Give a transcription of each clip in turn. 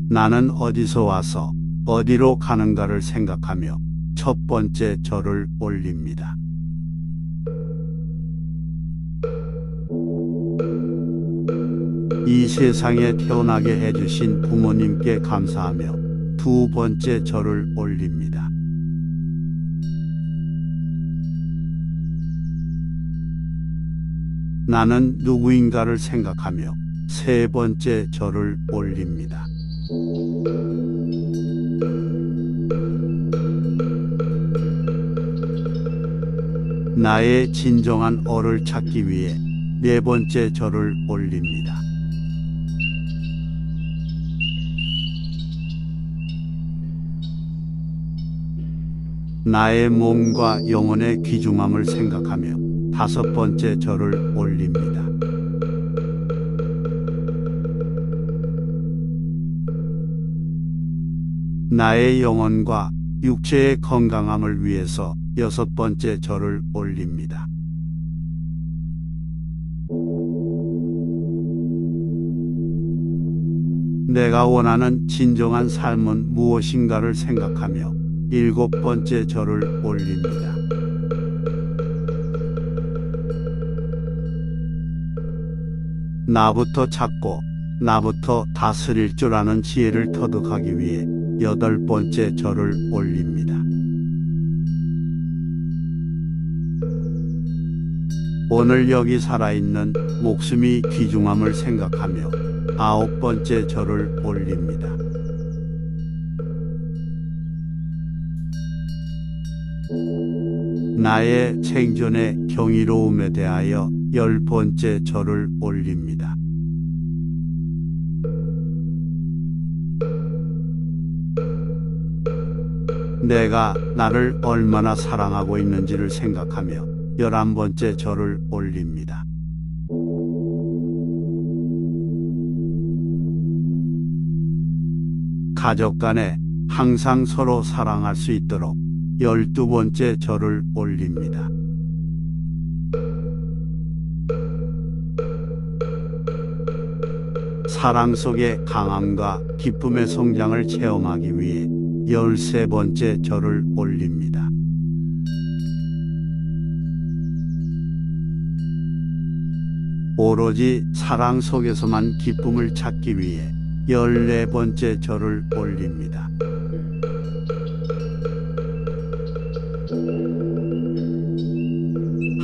나는 어디서 와서 어디로 가는가를 생각하며 첫 번째 절을 올립니다. 이 세상에 태어나게 해주신 부모님께 감사하며 두 번째 절을 올립니다. 나는 누구인가를 생각하며 세 번째 절을 올립니다. 나의 진정한 어를 찾기 위해 네 번째 절을 올립니다. 나의 몸과 영혼의 귀중함을 생각하며 다섯 번째 절을 올립니다. 나의 영혼과 육체의 건강함을 위해서 여섯 번째 절을 올립니다. 내가 원하는 진정한 삶은 무엇인가를 생각하며 일곱 번째 절을 올립니다. 나부터 찾고 나부터 다스릴 줄 아는 지혜를 터득하기 위해 여덟 번째 절을 올립니다. 오늘 여기 살아있는 목숨이 귀중함을 생각하며 아홉 번째 절을 올립니다. 나의 생존의 경이로움에 대하여 열 번째 절을 올립니다. 내가 나를 얼마나 사랑하고 있는지를 생각하며 11번째 절을 올립니다. 가족 간에 항상 서로 사랑할 수 있도록 12번째 절을 올립니다. 사랑 속의 강함과 기쁨의 성장을 체험하기 위해 13번째 절을 올립니다. 오로지 사랑 속에서만 기쁨을 찾기 위해 14번째 절을 올립니다.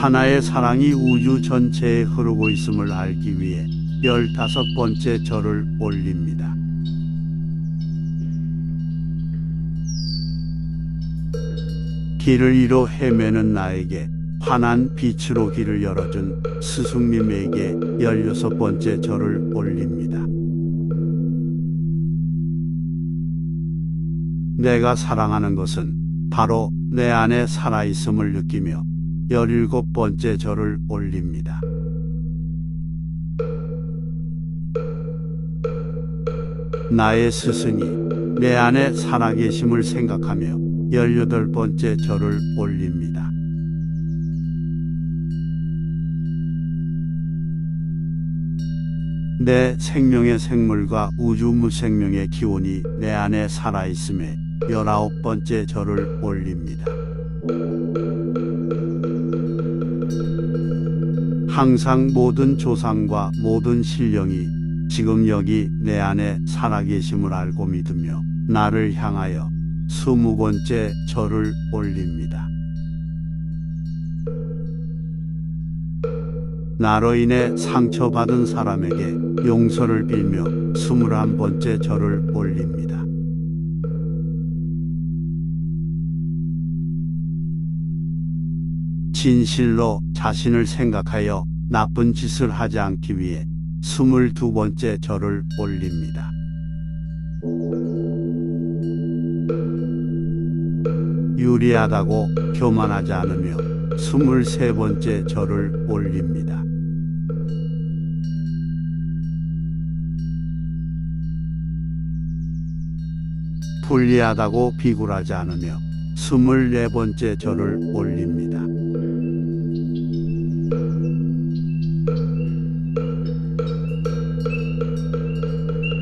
하나의 사랑이 우주 전체에 흐르고 있음을 알기 위해 15번째 절을 올립니다. 길을 잃어 헤매는 나에게 환한 빛으로 길을 열어준 스승님에게 16번째 절을 올립니다. 내가 사랑하는 것은 바로 내 안에 살아있음을 느끼며 17번째 절을 올립니다. 나의 스승이 내 안에 살아계심을 생각하며 18번째 절을 올립니다. 내 생명의 생물과 우주 무생명의 기원이 내 안에 살아있음에 19번째 절을 올립니다. 항상 모든 조상과 모든 신령이 지금 여기 내 안에 살아계심을 알고 믿으며 나를 향하여 20번째 절을 올립니다. 나로 인해 상처받은 사람에게 용서를 빌며 21번째 절을 올립니다. 진실로 자신을 생각하여 나쁜 짓을 하지 않기 위해 22번째 절을 올립니다. 유리하다고 교만하지 않으며 23번째 절을 올립니다. 불리하다고 비굴하지 않으며 24번째 절을 올립니다.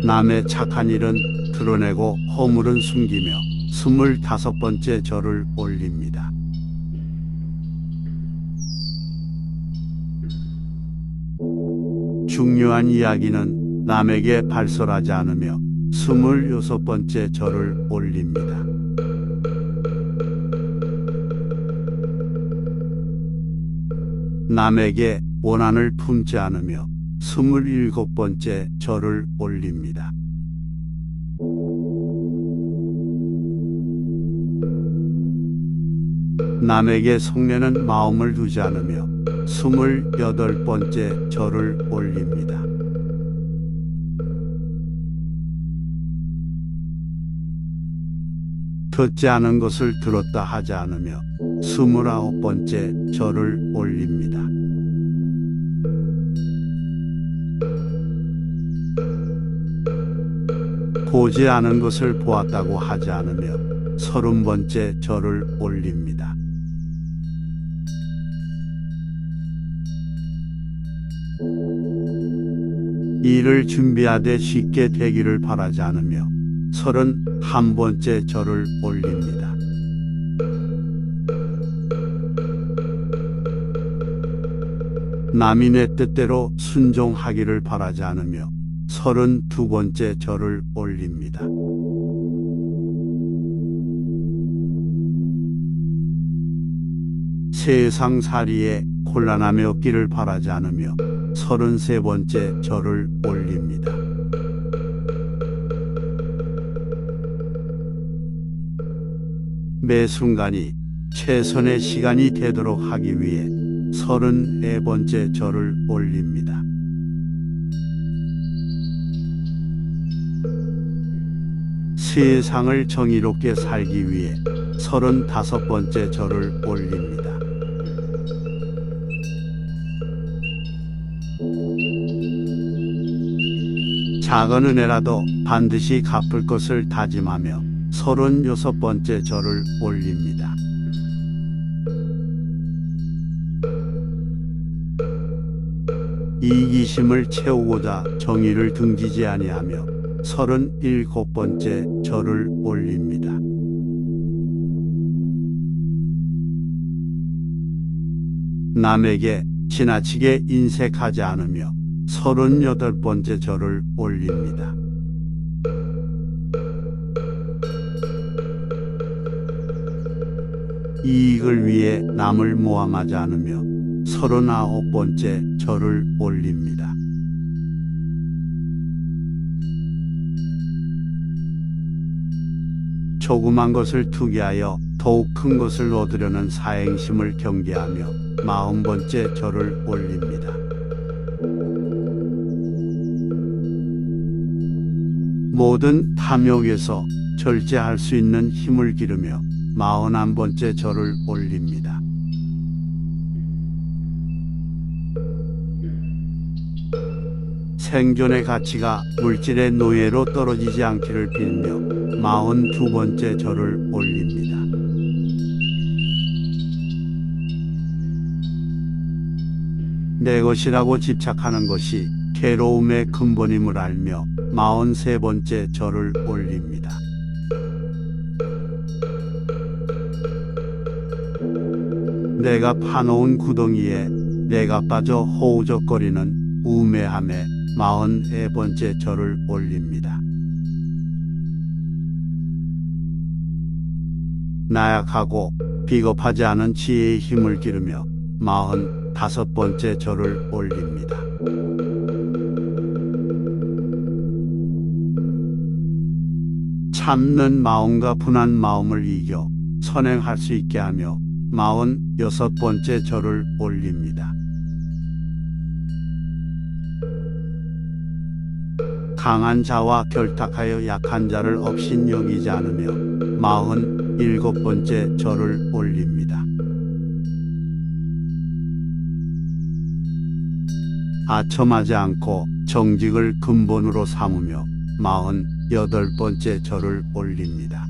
남의 착한 일은 드러내고 허물은 숨기며 25번째 절을 올립니다. 중요한 이야기는 남에게 발설하지 않으며 26번째 절을 올립니다. 남에게 원한을 품지 않으며 27번째 절을 올립니다. 남에게 속내는 마음을 두지 않으며 28번째 절을 올립니다. 듣지 않은 것을 들었다 하지 않으며 29번째 절을 올립니다. 보지 않은 것을 보았다고 하지 않으며 30번째 절을 올립니다. 일을 준비하되 쉽게 되기를 바라지 않으며 31번째 절을 올립니다. 남이 내 뜻대로 순종하기를 바라지 않으며 32번째 절을 올립니다. 세상살이에 곤란함이 없기를 바라지 않으며 33번째 절을 올립니다. 매 순간이 최선의 시간이 되도록 하기 위해 34번째 절을 올립니다. 세상을 정의롭게 살기 위해 35번째 절을 올립니다. 작은 은혜라도 반드시 갚을 것을 다짐하며 36번째 절을 올립니다. 이기심을 채우고자 정의를 등지지 아니하며 37번째 절을 올립니다. 남에게 지나치게 인색하지 않으며 38번째 절을 올립니다. 이익을 위해 남을 모함하지 않으며 39번째 절을 올립니다. 조그만 것을 투기하여 더욱 큰 것을 얻으려는 사행심을 경계하며 40번째 절을 올립니다. 모든 탐욕에서 절제할 수 있는 힘을 기르며 41번째 절을 올립니다. 생존의 가치가 물질의 노예로 떨어지지 않기를 빌며 42번째 절을 올립니다. 내 것이라고 집착하는 것이 괴로움의 근본임을 알며 43번째 절을 올립니다. 내가 파놓은 구덩이에 내가 빠져 허우적거리는 우매함에 44번째 절을 올립니다. 나약하고 비겁하지 않은 지혜의 힘을 기르며 45번째 절을 올립니다. 참는 마음과 분한 마음을 이겨 선행할 수 있게 하며 46번째 절을 올립니다. 강한 자와 결탁하여 약한 자를 업신여기지 않으며 47번째 절을 올립니다. 아첨하지 않고 정직을 근본으로 삼으며 48번째 절을 올립니다.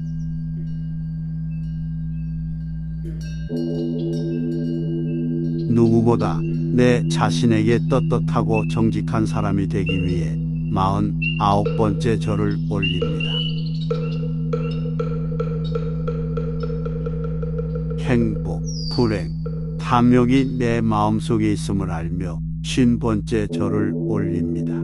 누구보다 내 자신에게 떳떳하고 정직한 사람이 되기 위해 49번째 절을 올립니다. 행복, 불행, 탐욕이 내 마음속에 있음을 알며 50번째 절을 올립니다.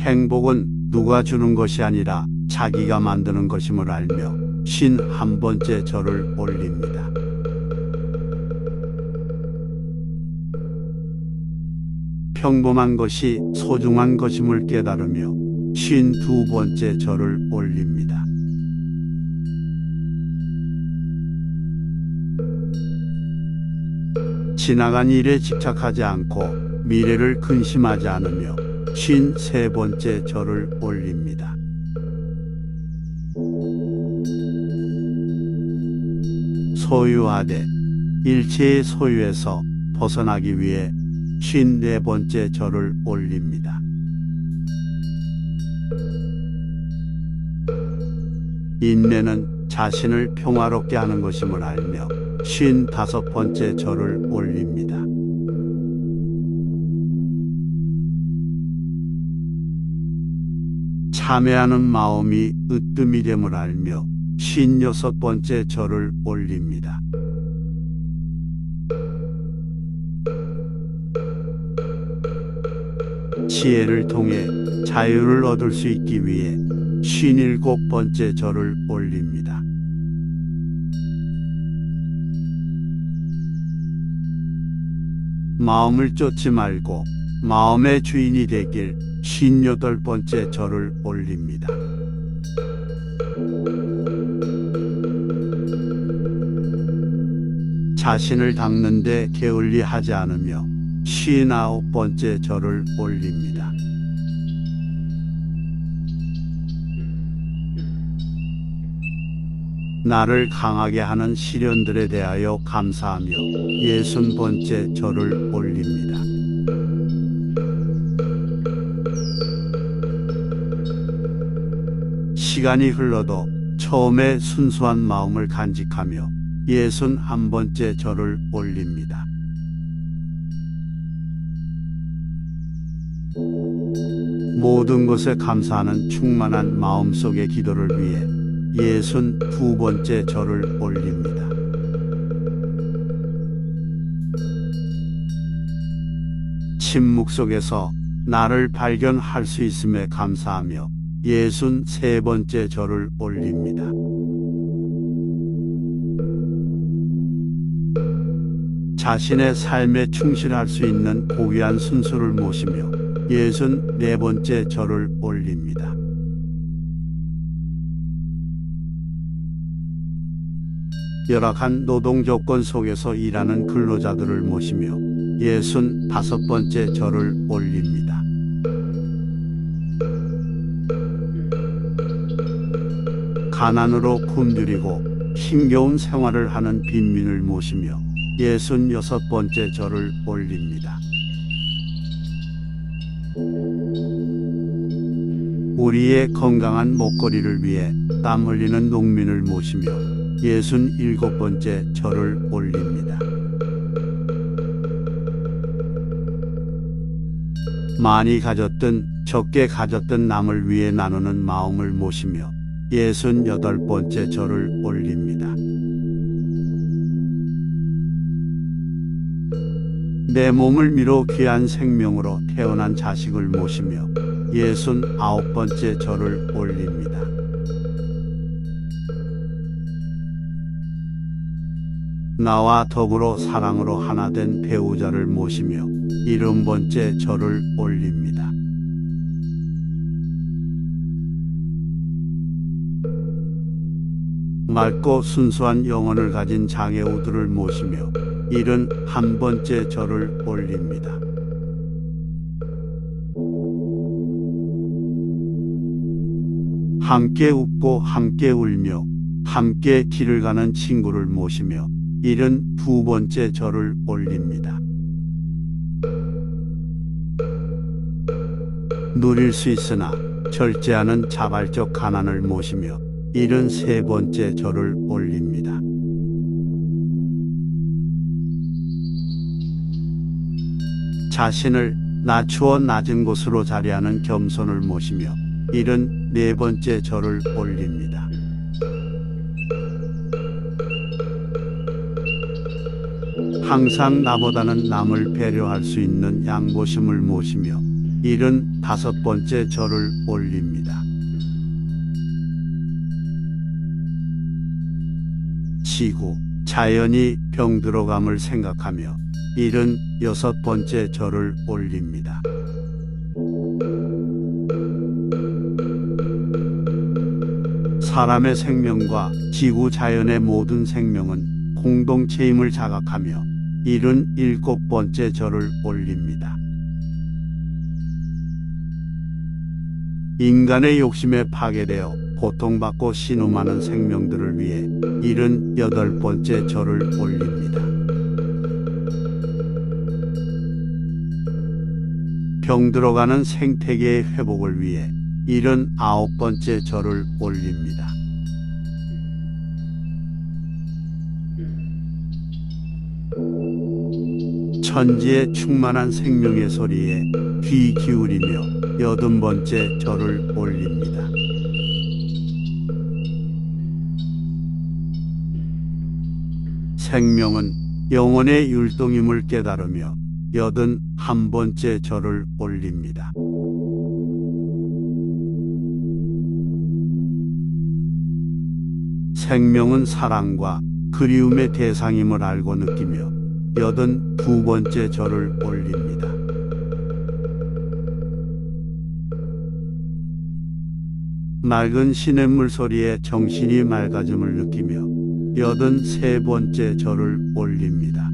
행복은 누가 주는 것이 아니라 자기가 만드는 것임을 알며 51번째 절을 올립니다. 평범한 것이 소중한 것임을 깨달으며 52번째 절을 올립니다. 지나간 일에 집착하지 않고 미래를 근심하지 않으며 53번째 절을 올립니다. 소유하되 일체의 소유에서 벗어나기 위해 54번째 절을 올립니다. 인내는 자신을 평화롭게 하는 것임을 알며 55번째 절을 올립니다. 참회하는 마음이 으뜸이 됨을 알며 56번째 절을 올립니다. 지혜를 통해 자유를 얻을 수 있기 위해 57번째 절을 올립니다. 마음을 쫓지 말고 마음의 주인이 되길 58번째 절을 올립니다. 자신을 닦는데 게을리하지 않으며 59번째 절을 올립니다. 나를 강하게 하는 시련들에 대하여 감사하며 60번째 절을 올립니다. 시간이 흘러도 처음에 순수한 마음을 간직하며 61번째 절을 올립니다. 모든 것에 감사하는 충만한 마음속의 기도를 위해 62번째 절을 올립니다. 침묵 속에서 나를 발견할 수 있음에 감사하며 63번째 절을 올립니다. 자신의 삶에 충실할 수 있는 고귀한 순수를 모시며 64번째 절을 올립니다. 열악한 노동 조건 속에서 일하는 근로자들을 모시며 65번째 절을 올립니다. 가난으로 굶주리고 힘겨운 생활을 하는 빈민을 모시며 66번째 절을 올립니다. 우리의 건강한 먹거리를 위해 땀 흘리는 농민을 모시며 67번째 절을 올립니다. 많이 가졌든 적게 가졌든 남을 위해 나누는 마음을 모시며 68번째 절을 올립니다. 내 몸을 미로 귀한 생명으로 태어난 자식을 모시며 69번째 절을 올립니다. 나와 더불어 사랑으로 하나 된 배우자를 모시며 70번째 절을 올립니다. 맑고 순수한 영혼을 가진 장애우들을 모시며 71번째 절을 올립니다. 함께 웃고 함께 울며 함께 길을 가는 친구를 모시며 72번째 절을 올립니다. 누릴 수 있으나 절제하는 자발적 가난을 모시며 73번째 절을 올립니다. 자신을 낮추어 낮은 곳으로 자리하는 겸손을 모시며 74번째 절을 올립니다. 항상 나보다는 남을 배려할 수 있는 양보심을 모시며 75번째 절을 올립니다. 지구, 자연이 병들어감을 생각하며 76번째 절을 올립니다. 사람의 생명과 지구 자연의 모든 생명은 공동체임을 자각하며 77번째 절을 올립니다. 인간의 욕심에 파괴되어 고통받고 신음하는 생명들을 위해 78번째 절을 올립니다. 병들어가는 생태계의 회복을 위해 79번째 절을 올립니다. 천지의 충만한 생명의 소리에 귀 기울이며 80번째 절을 올립니다. 생명은 영혼의 율동임을 깨달으며 81번째 절을 올립니다. 생명은 사랑과 그리움의 대상임을 알고 느끼며 82번째 절을 올립니다. 맑은 시냇물 소리에 정신이 맑아짐을 느끼며 83번째 절을 올립니다.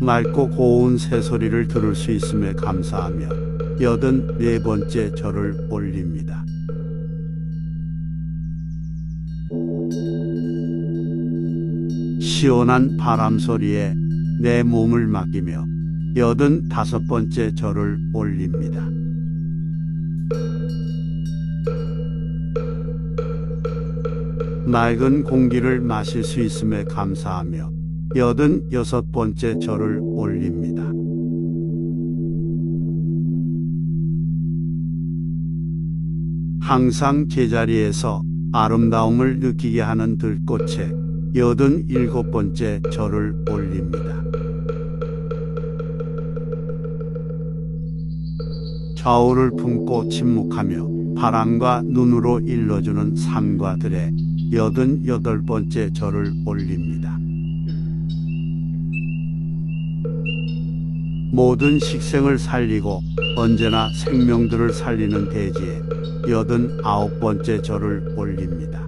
맑고 고운 새소리를 들을 수 있음에 감사하며 84번째 절을 올립니다. 시원한 바람 소리에 내 몸을 맡기며 85번째 절을 올립니다. 맑은 공기를 마실 수 있음에 감사하며 86번째 절을 올립니다. 항상 제자리에서 아름다움을 느끼게 하는 들꽃에 87번째 절을 올립니다. 좌우를 품고 침묵하며 바람과 눈으로 일러주는 산과 들에 88번째 절을 올립니다. 모든 식생을 살리고 언제나 생명들을 살리는 대지에 89번째 절을 올립니다.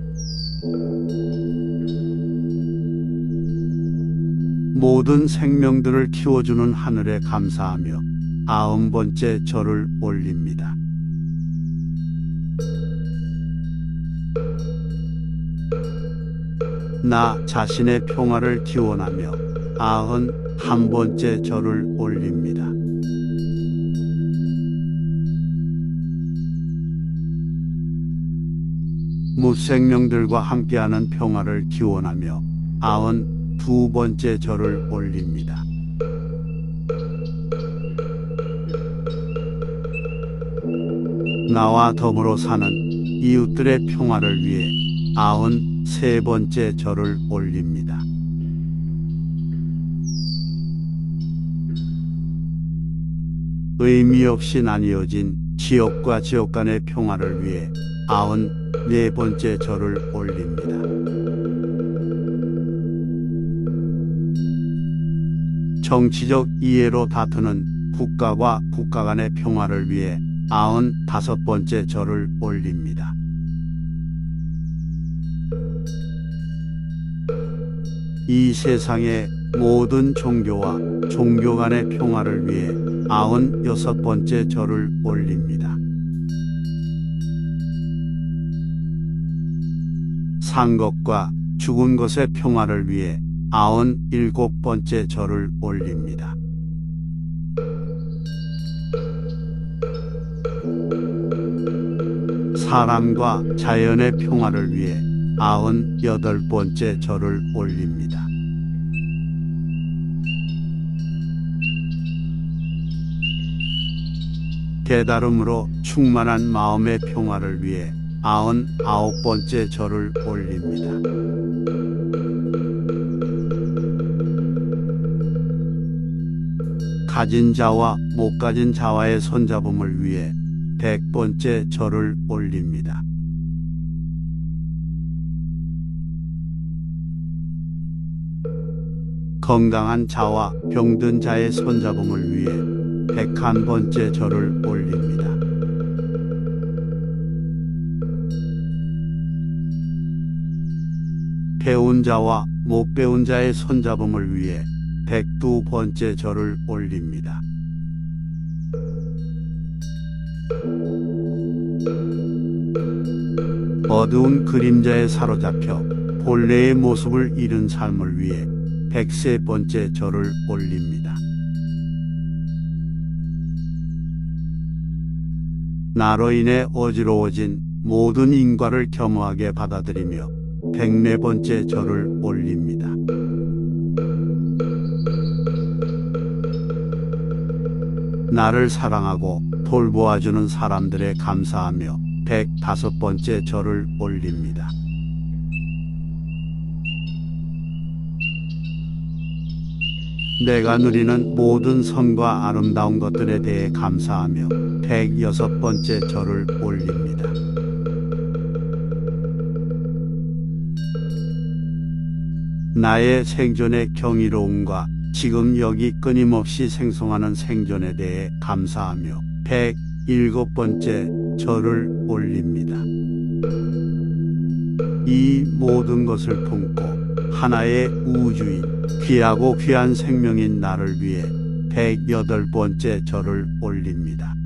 모든 생명들을 키워주는 하늘에 감사하며 90번째 절을 올립니다. 나 자신의 평화를 기원하며 91번째 절을 올립니다. 무생명들과 함께하는 평화를 기원하며 92번째 절을 올립니다. 나와 더불어 사는 이웃들의 평화를 위해 93번째 절을 올립니다. 의미 없이 나뉘어진 지역과 지역 간의 평화를 위해 94번째 절을 올립니다. 정치적 이해로 다투는 국가와 국가 간의 평화를 위해 95번째 절을 올립니다. 이 세상의 모든 종교와 종교 간의 평화를 위해 96번째 절을 올립니다. 산 것과 죽은 것의 평화를 위해 97번째 절을 올립니다. 사람과 자연의 평화를 위해 98번째 절을 올립니다. 깨달음으로 충만한 마음의 평화를 위해 99번째 절을 올립니다. 가진 자와 못 가진 자와의 손잡음을 위해 100번째 절을 올립니다. 건강한 자와 병든 자의 손잡음을 위해 101번째 절을 올립니다. 배운 자와 못 배운 자의 손잡음을 위해 102번째 절을 올립니다. 어두운 그림자에 사로잡혀 본래의 모습을 잃은 삶을 위해 103번째 절을 올립니다. 나로 인해 어지러워진 모든 인과를 겸허하게 받아들이며 104번째 절을 올립니다. 나를 사랑하고 돌보아주는 사람들에 감사하며 105번째 절을 올립니다. 내가 누리는 모든 선과 아름다운 것들에 대해 감사하며 106번째 절을 올립니다. 나의 생존의 경이로움과 지금 여기 끊임없이 생성하는 생존에 대해 감사하며 107번째 절을 올립니다. 이 모든 것을 품고 하나의 우주인, 귀하고 귀한 생명인 나를 위해 108번째 절을 올립니다.